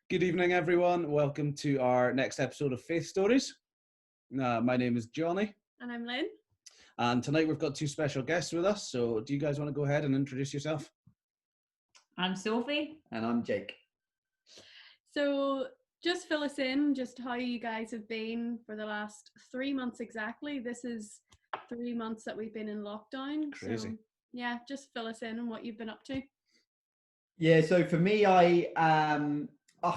Good evening, everyone. Welcome to our next episode of Faith Stories. My name is Jonny. And I'm Lynn. And tonight we've got two special guests with us. So do you guys want to go ahead and introduce yourself? I'm Sofie. And I'm Jake. So just fill us in, just how you guys have been for the last 3 months exactly. This is 3 months that we've been in lockdown. Crazy. So yeah, just fill us in on what you've been up to. Yeah, so for me,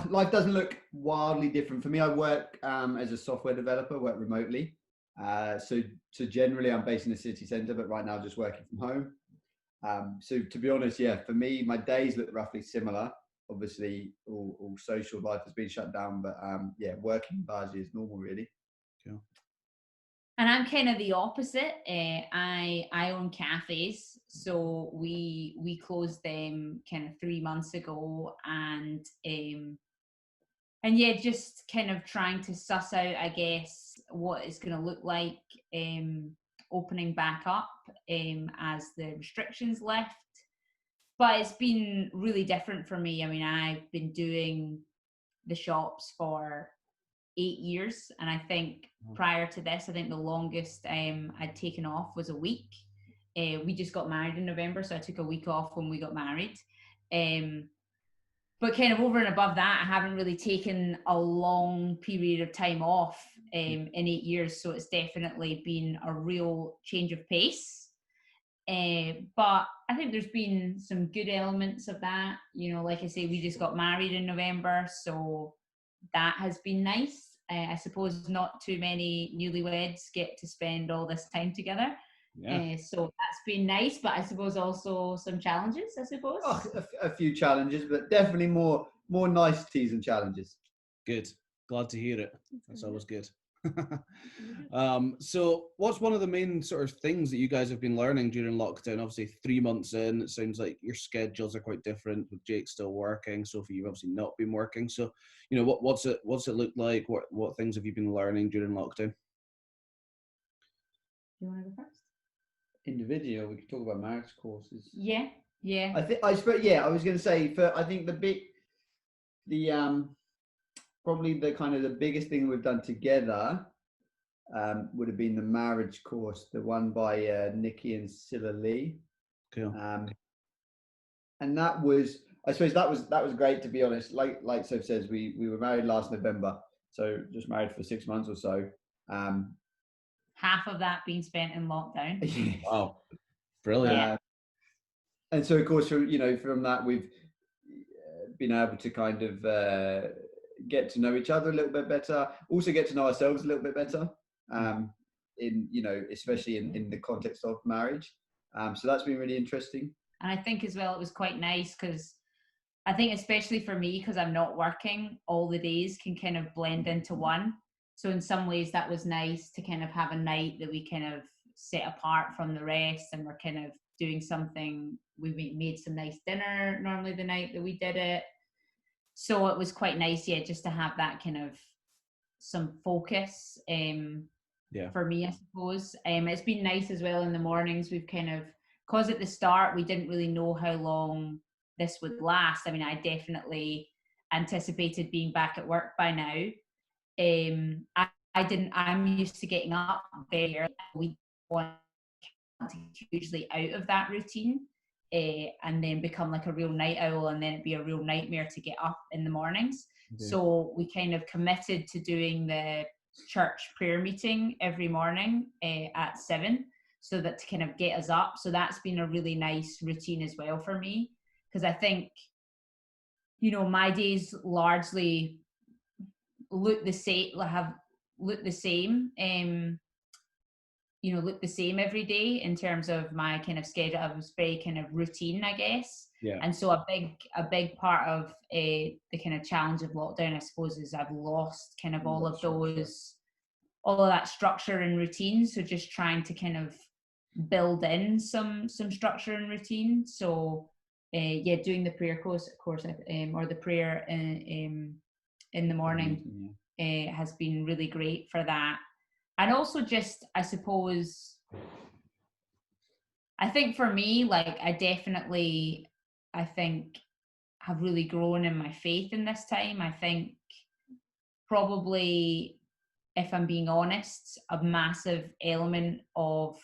life doesn't look wildly different. For me, I work as a software developer, work remotely. So generally I'm based in the city centre, but right now just working from home. So to be honest, yeah, for me, my days look roughly similar. Obviously, all social life has been shut down, but yeah, working largely is normal, really. Cool. And I'm kind of the opposite. I own cafes, so we closed them kind of 3 months ago, and yeah, just kind of trying to suss out, I guess, what it's going to look like opening back up as the restrictions lift. But it's been really different for me. I mean, I've been doing the shops for 8 years, and I think prior to this, I think the longest I'd taken off was a week. We just got married in November, so I took a week off when we got married. But kind of over and above that, I haven't really taken a long period of time off in 8 years, so it's definitely been a real change of pace. But I think there's been some good elements of that. You know, like I say, we just got married in November, so that has been nice. I suppose not too many newlyweds get to spend all this time together. Yeah. So that's been nice, but I suppose also some challenges, I suppose. Oh, a few challenges, but definitely more niceties and challenges. Good. Glad to hear it. That's always good. So what's one of the main sort of things that you guys have been learning during lockdown? Obviously 3 months in, it sounds like your schedules are quite different, with Jake still working. Sofie, you've obviously not been working. So, you know, what's it look like? What things have you been learning during lockdown? Do you want to go first? Individual, we could talk about marriage courses. Yeah. I suppose, yeah, I was going to say, I think probably the kind of the biggest thing we've done together would have been the marriage course, the one by Nikki and Silla Lee. Cool. And that was, I suppose that was great, to be honest. Like Soph says, we were married last November, so just married for 6 months or so. Half of that being spent in lockdown. Wow, brilliant. And so, of course, from that, we've been able to kind of get to know each other a little bit better, also get to know ourselves a little bit better, especially in the context of marriage. So that's been really interesting. And I think as well, it was quite nice because I think especially for me, because I'm not working, all the days can kind of blend into one. So in some ways that was nice to kind of have a night that we kind of set apart from the rest, and we're kind of doing something. We made some nice dinner normally the night that we did it. So it was quite nice, yeah, just to have that kind of some focus for me, I suppose. It's been nice as well in the mornings. We've kind of, because at the start we didn't really know how long this would last. I mean, I definitely anticipated being back at work by now. I didn't. I'm used to getting up very early. We want to hugely out of that routine, and then become like a real night owl, and then it'd be a real nightmare to get up in the mornings. Okay. So we kind of committed to doing the church prayer meeting every morning at 7, so that to kind of get us up. So that's been a really nice routine as well for me, because I think, you know, my days largely look the same every day in terms of my kind of schedule. I was very kind of routine, I guess. Yeah. And so a big part of the kind of challenge of lockdown, I suppose, is I've lost kind of all of that structure and routine. So just trying to kind of build in some structure and routine. So doing the prayer course, or the prayer in the morning has been really great for that. And also just, I suppose, I think for me, like I think have really grown in my faith in this time. I think probably, if I'm being honest, a massive element of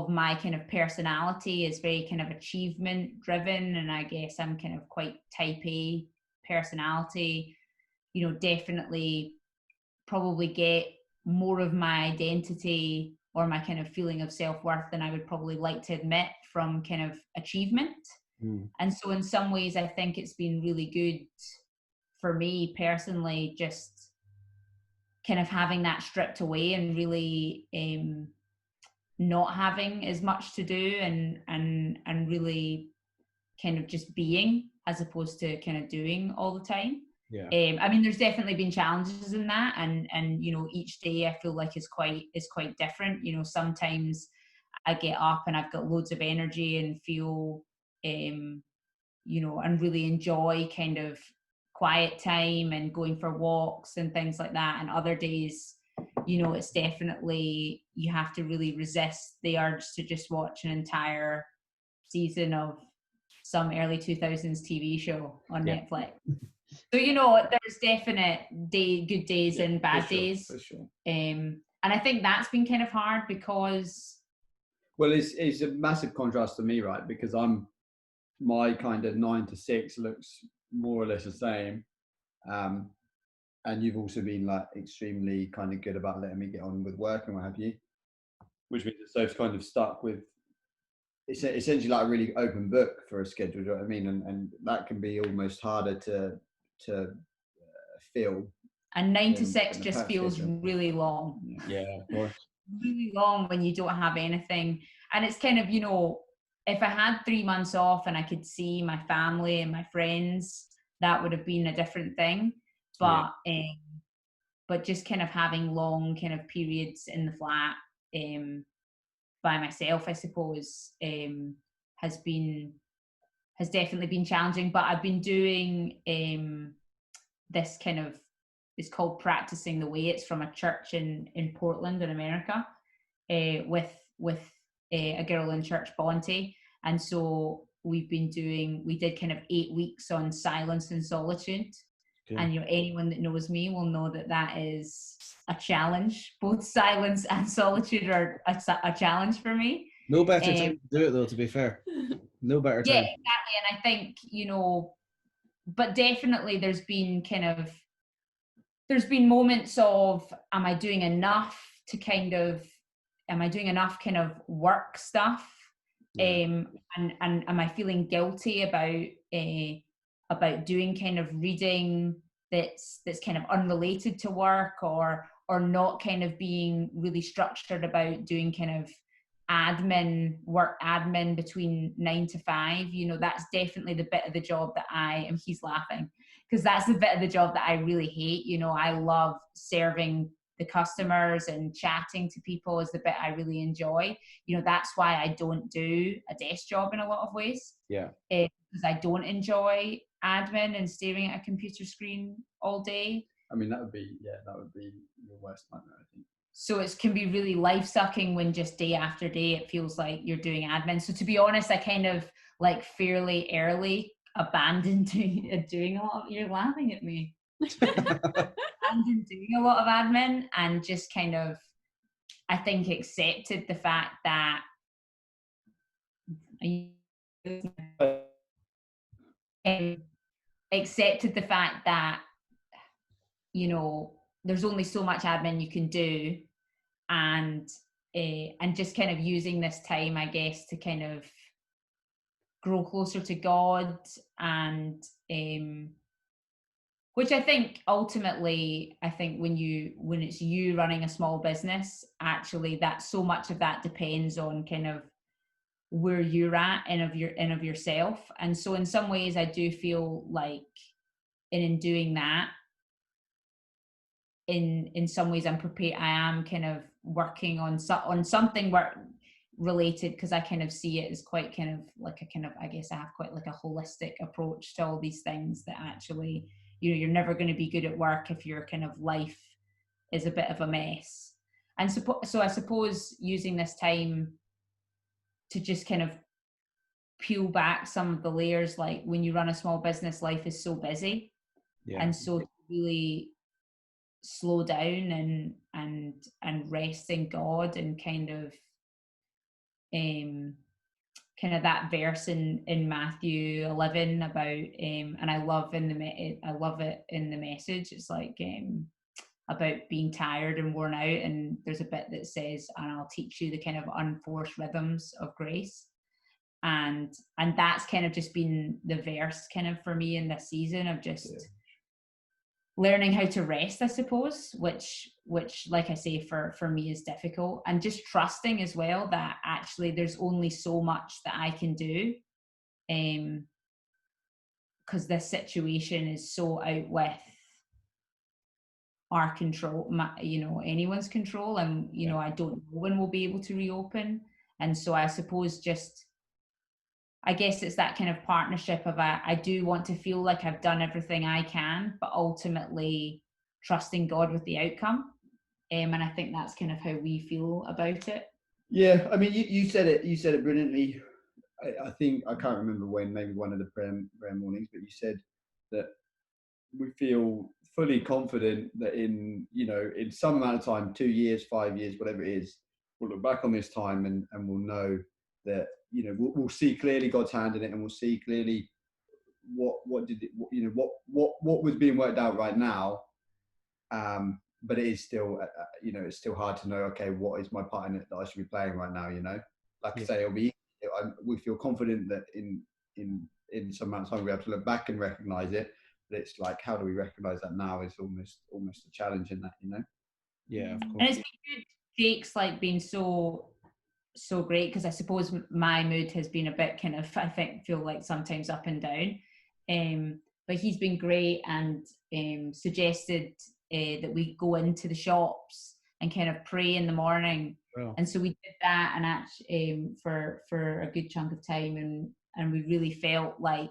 my kind of personality is very kind of achievement driven, and I guess I'm kind of quite type A personality. You know, definitely probably get more of my identity or my kind of feeling of self-worth than I would probably like to admit from kind of achievement. And so in some ways I think it's been really good for me personally, just kind of having that stripped away and really not having as much to do, and really kind of just being, as opposed to kind of doing all the time. Yeah. I mean, there's definitely been challenges in that, and you know, each day I feel like is quite different. You know, sometimes I get up and I've got loads of energy and feel you know, and really enjoy kind of quiet time and going for walks and things like that. And other days, you know, it's definitely, you have to really resist the urge to just watch an entire season of some early 2000s TV show on Netflix. So, you know, there's definite good days and bad days. For sure. And I think that's been kind of hard because... Well, it's a massive contrast to me, right? Because my kind of 9 to 6 looks more or less the same. And you've also been like extremely kind of good about letting me get on with work and what have you, which means that Soph's kind of stuck with, it's essentially like a really open book for a schedule, do you know what I mean? And that can be almost harder to feel. And 9 to 6 just feels schedule. Really long. Yeah, of course. Really long when you don't have anything. And it's kind of, you know, if I had 3 months off and I could see my family and my friends, that would have been a different thing. But but just kind of having long kind of periods in the flat by myself, I suppose, has definitely been challenging. But I've been doing this kind of, it's called Practicing the Way. It's from a church in Portland in America, with a girl in church, Bonte. And so we did kind of 8 weeks on silence and solitude. Okay. And you know, anyone that knows me will know that is a challenge. Both silence and solitude are a challenge for me. No better time to do it though, to be fair. No better time. Yeah, exactly. And I think, you know, but definitely there's been moments of, am I doing enough kind of work stuff? And am I feeling guilty about doing kind of reading that's kind of unrelated to work, or not kind of being really structured about doing kind of work admin between 9 to 5. You know, that's definitely the bit of the job that he's laughing, because that's the bit of the job that I really hate. You know, I love serving the customers and chatting to people is the bit I really enjoy. You know, that's why I don't do a desk job in a lot of ways. Yeah. Because I don't enjoy admin and staring at a computer screen all day. I mean, that would be your worst nightmare, I think. So it can be really life-sucking when just day after day it feels like you're doing admin. So to be honest, I kind of like fairly early abandoned doing a lot of, you're laughing at me. Abandoned doing a lot of admin, and just kind of, I think, accepted the fact that you know, there's only so much admin you can do, and just kind of using this time, I guess, to kind of grow closer to God, and which I think ultimately, I think when it's you running a small business, actually that so much of that depends on kind of where you're at and of yourself. And so in some ways I do feel like in doing that, in some ways I'm prepared. I am kind of working on something work related, because I kind of see it as quite kind of like a kind of, I guess I have quite like a holistic approach to all these things, that actually, you know, you're never going to be good at work if your kind of life is a bit of a mess. And so I suppose using this time to just kind of peel back some of the layers. Like when you run a small business, life is so busy. Yeah. And so to really slow down and rest in God, and kind of that verse in Matthew 11 about and I love it in the Message. It's like about being tired and worn out, and there's a bit that says, and I'll teach you the kind of unforced rhythms of grace. And that's kind of just been the verse kind of for me in this season of just learning how to rest, I suppose, which like I say, for me is difficult, and just trusting as well that actually there's only so much that I can do, because this situation is so out with our control, anyone's control, and I don't know when we'll be able to reopen. And so I suppose I guess it's that kind of partnership of I do want to feel like I've done everything I can, but ultimately trusting God with the outcome. And I think that's kind of how we feel about it. Yeah, I mean, you said it brilliantly. I think, I can't remember when, maybe one of the prayer mornings, but you said that we feel fully confident that in some amount of time, 2 years, 5 years, whatever it is, we'll look back on this time and we'll know that we'll see clearly God's hand in it, and we'll see clearly what was being worked out right now. But it is still it's still hard to know, okay, what is my part in it that I should be playing right now, like I say, we feel confident that in some amount of time we'll be able to look back and recognize it, but it's like, how do we recognize that now is almost a challenge in that, Yeah, of course. And it's been good. Jake's like been so great, because I suppose my mood has been a bit kind of, I feel like sometimes up and down, but he's been great and suggested that we go into the shops and kind of pray in the morning. Wow. And so we did that, and actually for a good chunk of time, and we really felt like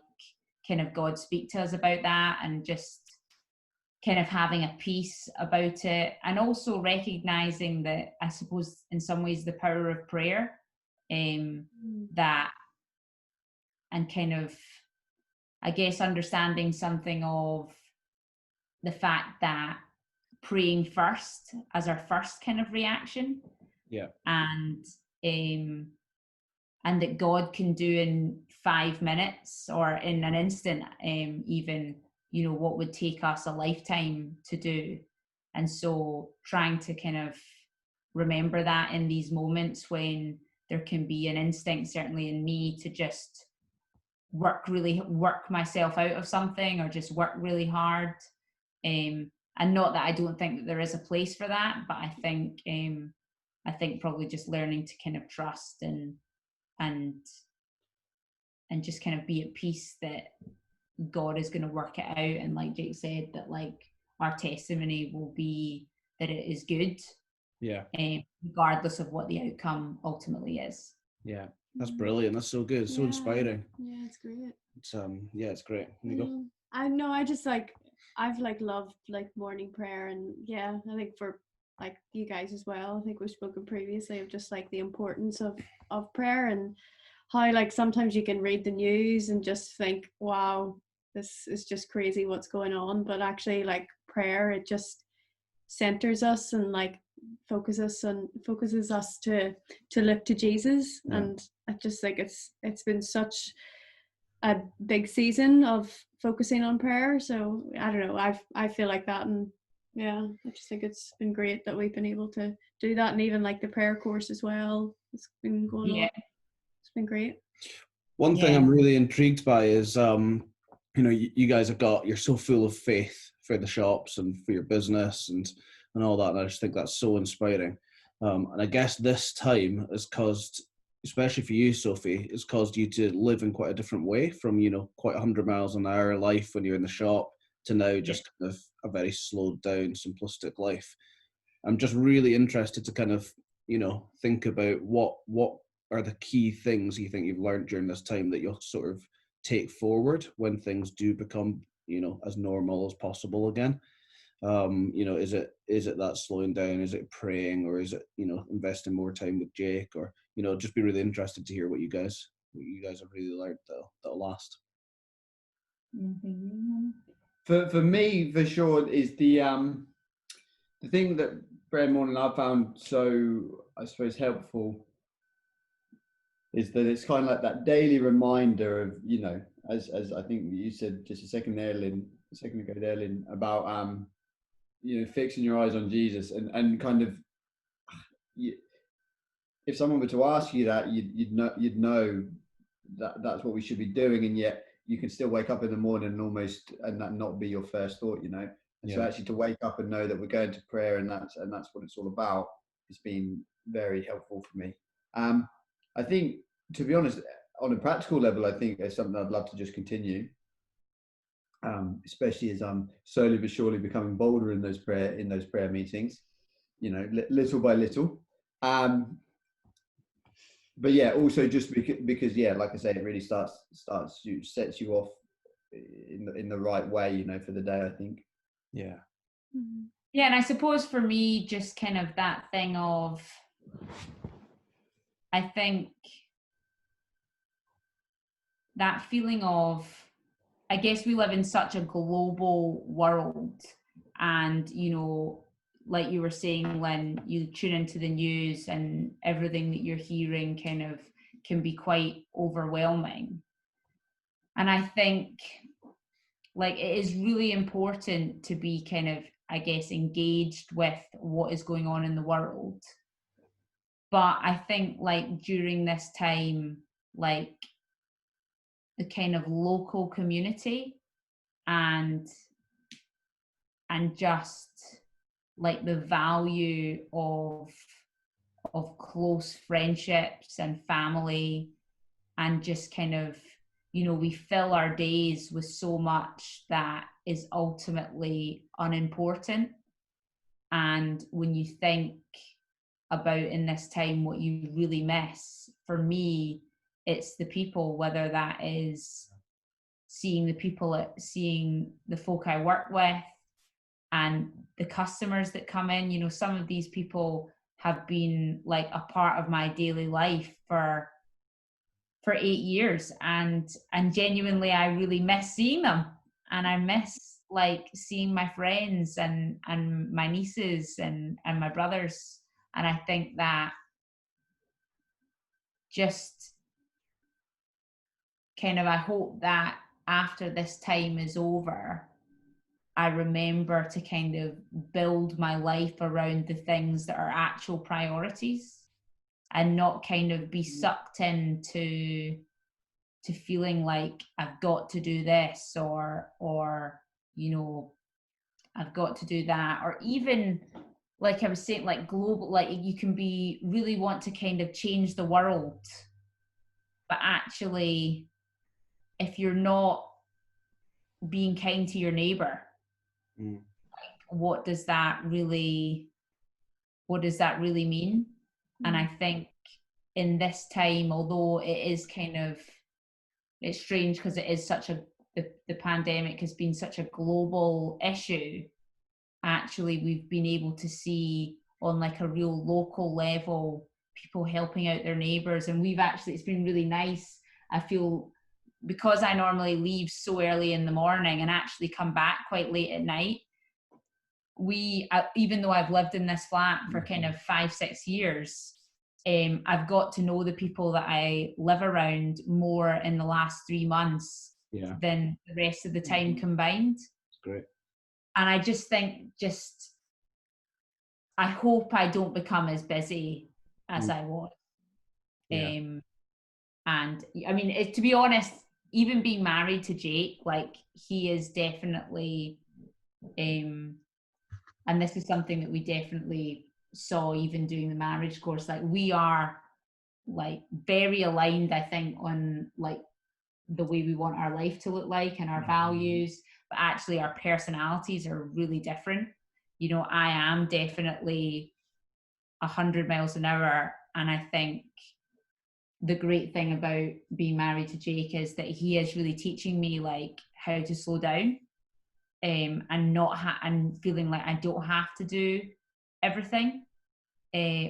kind of God speak to us about that, and just kind of having a peace about it, and also recognizing that, I suppose, in some ways, the power of prayer, that, and kind of, I guess, understanding something of the fact that praying first as our first kind of reaction, and that God can do in 5 minutes or in an instant, even what would take us a lifetime to do. And so trying to kind of remember that in these moments when there can be an instinct, certainly in me, to just work myself out of something, or just work really hard, and not that I don't think that there is a place for that, but I think probably just learning to kind of trust and just kind of be at peace that God is going to work it out, and like Jake said, that like our testimony will be that it is good, regardless of what the outcome ultimately is. That's brilliant. That's so good. So inspiring. Yeah, it's great. It's great. There you go. I know, I've loved like morning prayer, and I think for like you guys as well, I think we've spoken previously of just like the importance of prayer, and how like sometimes you can read the news and just think, wow, this is just crazy what's going on, but actually like prayer, it just centers us and like focuses us to look to Jesus. And I just think it's been such a big season of focusing on prayer, so I don't know, I feel like that, and I just think it's been great that we've been able to do that, and even like the prayer course as well, it's been going on. It's been great. One thing I'm really intrigued by is you guys you're so full of faith for the shops and for your business and all that, and I just think that's so inspiring. And I guess this time has caused, especially for you, Sofie, it's caused you to live in quite a different way from, quite 100 miles an hour life when you're in the shop to now just kind of a very slowed down, simplistic life. I'm just really interested to kind of, think about what are the key things you think you've learned during this time that you'll sort of take forward when things do become, as normal as possible again. Is it that slowing down? Is it praying, or is it, investing more time with Jake, or, just be really interested to hear what you guys you guys have really learned that'll last? For me, for sure, is the thing that prayer morning I found so, I suppose, helpful is that it's kind of like that daily reminder of, as I think you said just a second ago there, Lynn, about fixing your eyes on Jesus, and kind of, if someone were to ask you that, you'd know that that's what we should be doing, and yet you can still wake up in the morning and that not be your first thought, And so actually to wake up and know that we're going to prayer, and that's what it's all about, has been very helpful for me. I think, to be honest, on a practical level, I think it's something I'd love to just continue, especially as I'm slowly but surely becoming bolder in those prayer meetings, little by little. But yeah, also just because like I say, it really sets you off in the right way, for the day, I think. Yeah. Yeah, and I suppose for me, just kind of that thing of, I think that feeling of, I guess we live in such a global world, and like you were saying, Lynn, you tune into the news and everything that you're hearing kind of can be quite overwhelming. And I think like it is really important to be kind of, I guess, engaged with what is going on in the world. But I think like during this time, like the kind of local community and just like the value of close friendships and family, and just kind of, we fill our days with so much that is ultimately unimportant. And when you think about in this time what you really miss, for me, it's the people, whether that is seeing the folk I work with and the customers that come in. Some of these people have been like a part of my daily life for 8 years, and genuinely I really miss seeing them, and I miss like seeing my friends and my nieces and my brothers. And I think that just kind of, I hope that after this time is over, I remember to kind of build my life around the things that are actual priorities, and not kind of be sucked into feeling like I've got to do this, or I've got to do that. Or even like I was saying, like global, like you can be really want to kind of change the world, but actually if you're not being kind to your neighbor, what does that really mean? And I think in this time, although it is kind of, it's strange because it is such the pandemic has been such a global issue, actually we've been able to see on like a real local level people helping out their neighbors. And it's been really nice, I feel, because I normally leave so early in the morning and actually come back quite late at night. Even though I've lived in this flat for kind of 5-6 years, I've got to know the people that I live around more in the last 3 months than the rest of the time combined. That's great. And I just think, I hope I don't become as busy as I was. And I mean, to be honest, even being married to Jake, like he is definitely, and this is something that we definitely saw even doing the marriage course, like we are like very aligned, I think, on like the way we want our life to look like and our values, but actually our personalities are really different. I am definitely 100 miles an hour, and I think the great thing about being married to Jake is that he is really teaching me like how to slow down, and and feeling like I don't have to do everything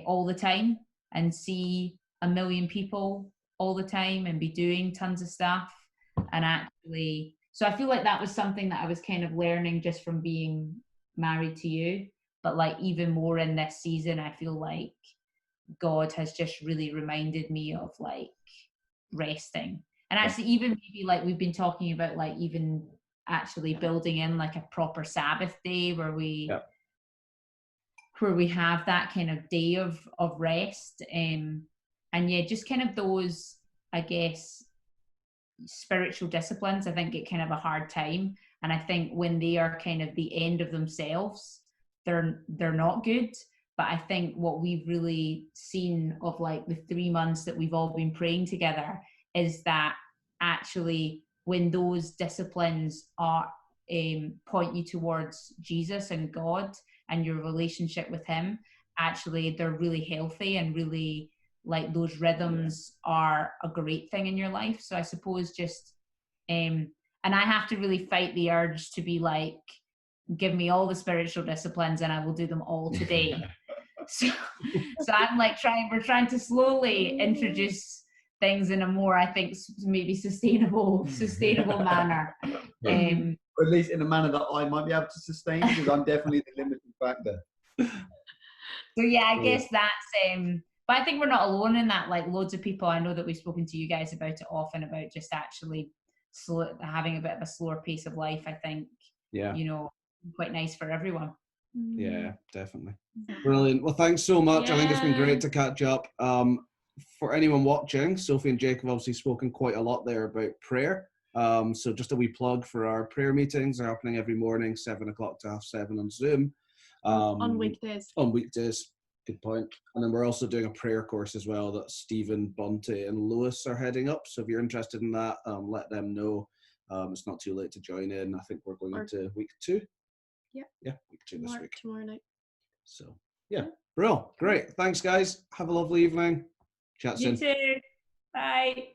all the time and see a million people all the time and be doing tons of stuff. And actually, so I feel like that was something that I was kind of learning just from being married to you. But like even more in this season, I feel like God has just really reminded me of like resting. And actually even maybe like we've been talking about like even actually building in like a proper Sabbath day where we have that kind of day of rest. And yeah, just kind of those, I guess, spiritual disciplines, I think get kind of a hard time. And I think when they are kind of the end of themselves, they're not good. But I think what we've really seen of like the 3 months that we've all been praying together is that actually when those disciplines are point you towards Jesus and God and your relationship with him, actually they're really healthy and really like those rhythms are a great thing in your life. So I suppose just and I have to really fight the urge to be like, give me all the spiritual disciplines and I will do them all today. so I'm like we're trying to slowly introduce things in a more, I think, maybe sustainable manner. Or at least in a manner that I might be able to sustain, because I'm definitely the limiting factor. So yeah, I guess that's but I think we're not alone in that. Like loads of people, I know that we've spoken to you guys about it often, about just actually having a bit of a slower pace of life. I think, you know, quite nice for everyone. Yeah, definitely. Brilliant. Well, thanks so much. I think it's been great to catch up. For anyone watching, Sofie and Jake have obviously spoken quite a lot there about prayer. So just a wee plug for our prayer meetings. They're happening every morning, 7 o'clock to 7:30 on Zoom. On weekdays. On weekdays. Good point. And then we're also doing a prayer course as well that Stephen, Bunty and Lewis are heading up. So if you're interested in that, let them know. It's not too late to join in. I think we're going into week 2. Yeah, week 2 this week. Tomorrow night. So, yeah. Bro, great. Thanks, guys. Have a lovely evening. Chat soon. You too. Bye.